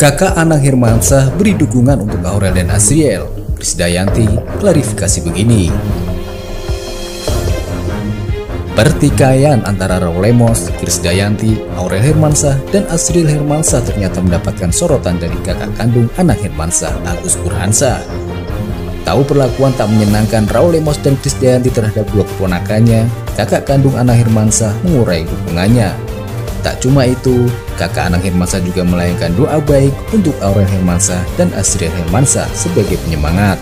Kakak Anang Hermansyah beri dukungan untuk Aurel dan Asriel. Krisdayanti klarifikasi begini. Pertikaian antara Raul Lemos, Krisdayanti, Aurel Hermansyah, dan Asriel Hermansyah ternyata mendapatkan sorotan dari kakak kandung Anang Hermansyah, Agus Burhansyah. Tahu perlakuan tak menyenangkan Raul Lemos dan Krisdayanti terhadap dua keponakannya, kakak kandung Anang Hermansyah mengurai dukungannya. Tak cuma itu, kakak Anang Hermansyah juga melayangkan doa baik untuk Aurel Hermansyah dan Asriel Hermansyah sebagai penyemangat.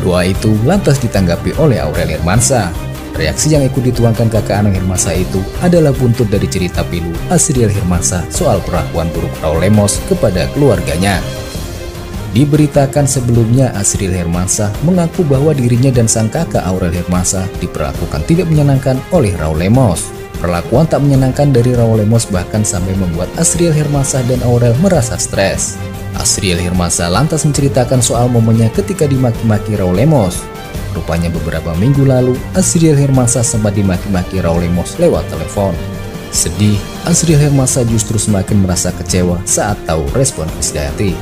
Doa itu lantas ditanggapi oleh Aurel Hermansyah. Reaksi yang ikut dituangkan kakak Anang Hermansyah itu adalah buntut dari cerita pilu Asriel Hermansyah soal perlakuan buruk Raul Lemos kepada keluarganya. Diberitakan sebelumnya, Asriel Hermansyah mengaku bahwa dirinya dan sang kakak Aurel Hermansyah diperlakukan tidak menyenangkan oleh Raul Lemos. Perlakuan tak menyenangkan dari Raul Lemos bahkan sampai membuat Asriel Hermansyah dan Aurel merasa stres. Asriel Hermansyah lantas menceritakan soal momennya ketika dimaki-maki Raul Lemos. Rupanya beberapa minggu lalu, Asriel Hermansyah sempat dimaki-maki Raul Lemos lewat telepon. Sedih, Asriel Hermansyah justru semakin merasa kecewa saat tahu respon Krisdayanti.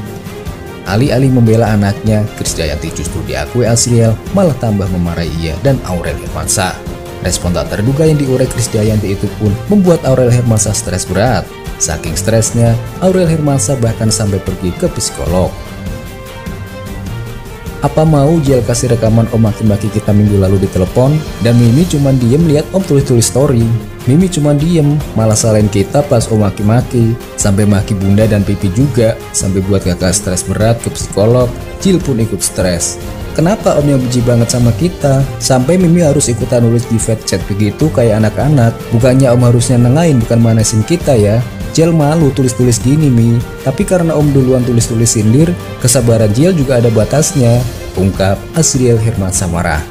Alih-alih membela anaknya, Krisdayanti justru diakui Asriel malah tambah memarahi ia dan Aurel Hermansyah. Respon tak terduga yang diurai Krisdayanti itu pun membuat Aurel Hermansyah stres berat. Saking stresnya, Aurel Hermansyah bahkan sampai pergi ke psikolog. Apa mau Jel kasih rekaman om maki-maki kita minggu lalu di telepon? Dan Mimi cuma diem lihat om tulis-tulis story. Mimi cuma diem, malah salahin kita pas om maki-maki. Sampai maki bunda dan pipi juga, sampai buat kakak stres berat ke psikolog. Jil pun ikut stres. Kenapa om yang benci banget sama kita? Sampai Mimi harus ikutan nulis di vet chat begitu kayak anak-anak. Bukannya om harusnya nengahin bukan manasin kita ya? Jel malu tulis-tulis gini Mi. Tapi karena om duluan tulis-tulis sindir, kesabaran Jel juga ada batasnya, ungkap Asriel Hermansyah marah.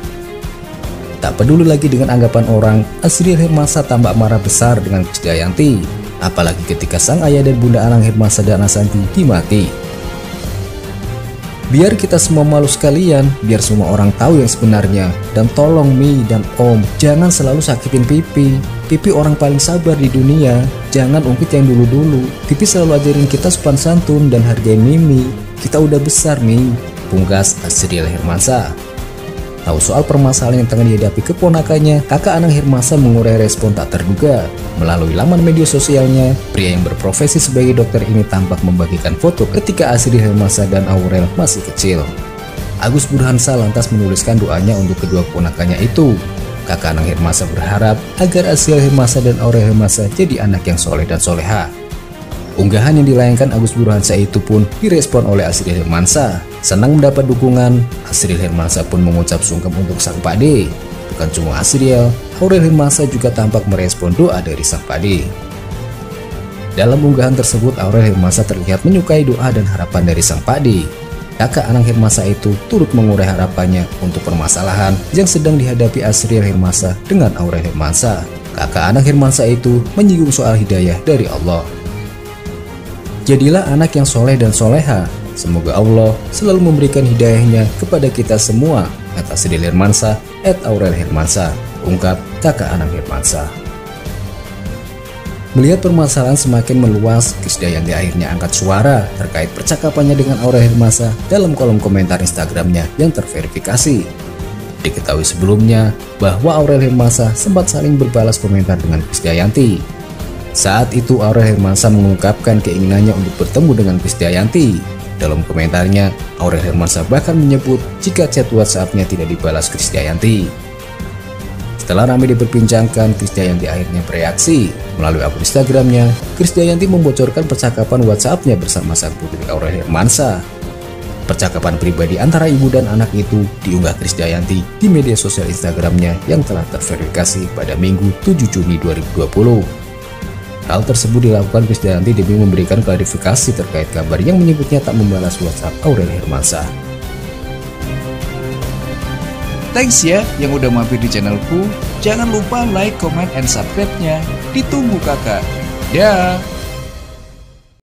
Tak peduli lagi dengan anggapan orang, Asriel Hermansyah tampak marah besar dengan Krisdayanti. Apalagi ketika sang ayah dan bunda Anang Hermansyah dan Asanti dimaki. Biar kita semua malu sekalian, biar semua orang tahu yang sebenarnya. Dan tolong Mi dan Om, jangan selalu sakitin Pipi. Pipi orang paling sabar di dunia. Jangan ungkit yang dulu-dulu. Pipi selalu ajarin kita sopan santun dan hargain Mimi. Kita udah besar Mi, pungkas Asriel Hermansyah. Tahu soal permasalahan yang tengah dihadapi keponakannya, kakak Anang Hermansyah mengurai respon tak terduga. Melalui laman media sosialnya, pria yang berprofesi sebagai dokter ini tampak membagikan foto ketika Asriel Hermansyah dan Aurel masih kecil. Agus Burhansyah lantas menuliskan doanya untuk kedua keponakannya itu. Kakak Anang Hermansyah berharap agar Asriel Hermansyah dan Aurel Hermansyah jadi anak yang soleh dan soleha. Unggahan yang dilayangkan Agus Burhansyah itu pun direspon oleh Asriel Hermansyah. Senang mendapat dukungan, Asriel Hermansyah pun mengucap sungkem untuk sang pade. Bukan cuma Asriel, Aurel Hermansyah juga tampak merespon doa dari sang pade. Dalam unggahan tersebut, Aurel Hermansyah terlihat menyukai doa dan harapan dari sang pade. Kakak Anang Hermansyah itu turut mengurai harapannya untuk permasalahan yang sedang dihadapi Asriel Hermansyah dengan Aurel Hermansyah. Kakak Anang Hermansyah itu menyinggung soal hidayah dari Allah. Jadilah anak yang soleh dan soleha. Semoga Allah selalu memberikan hidayahnya kepada kita semua. Asriel Hermansyah, Aurel Hermansyah, ungkap kakak Anang Hermansyah. Melihat permasalahan semakin meluas, Krisdayanti akhirnya angkat suara terkait percakapannya dengan Aurel Hermansyah dalam kolom komentar Instagramnya yang terverifikasi. Diketahui sebelumnya bahwa Aurel Hermansyah sempat saling berbalas komentar dengan Krisdayanti. Saat itu Aurel Hermansyah mengungkapkan keinginannya untuk bertemu dengan Krisdayanti. Dalam komentarnya, Aurel Hermansyah bahkan menyebut jika chat WhatsApp-nya tidak dibalas Krisdayanti. Setelah ramai diperbincangkan, Krisdayanti akhirnya bereaksi. Melalui akun Instagramnya, Krisdayanti membocorkan percakapan WhatsApp-nya bersama sang putri Aurel Hermansyah. Percakapan pribadi antara ibu dan anak itu diunggah Krisdayanti di media sosial Instagramnya yang telah terverifikasi pada Minggu 7 Juni 2020. Hal tersebut dilakukan Krisdayanti demi memberikan klarifikasi terkait kabar yang menyebutnya tak membalas WhatsApp Aurel Hermansyah. Thanks ya yang udah mampir di channelku. Jangan lupa like, comment, and subscribe-nya. Ditunggu kakak. Dah.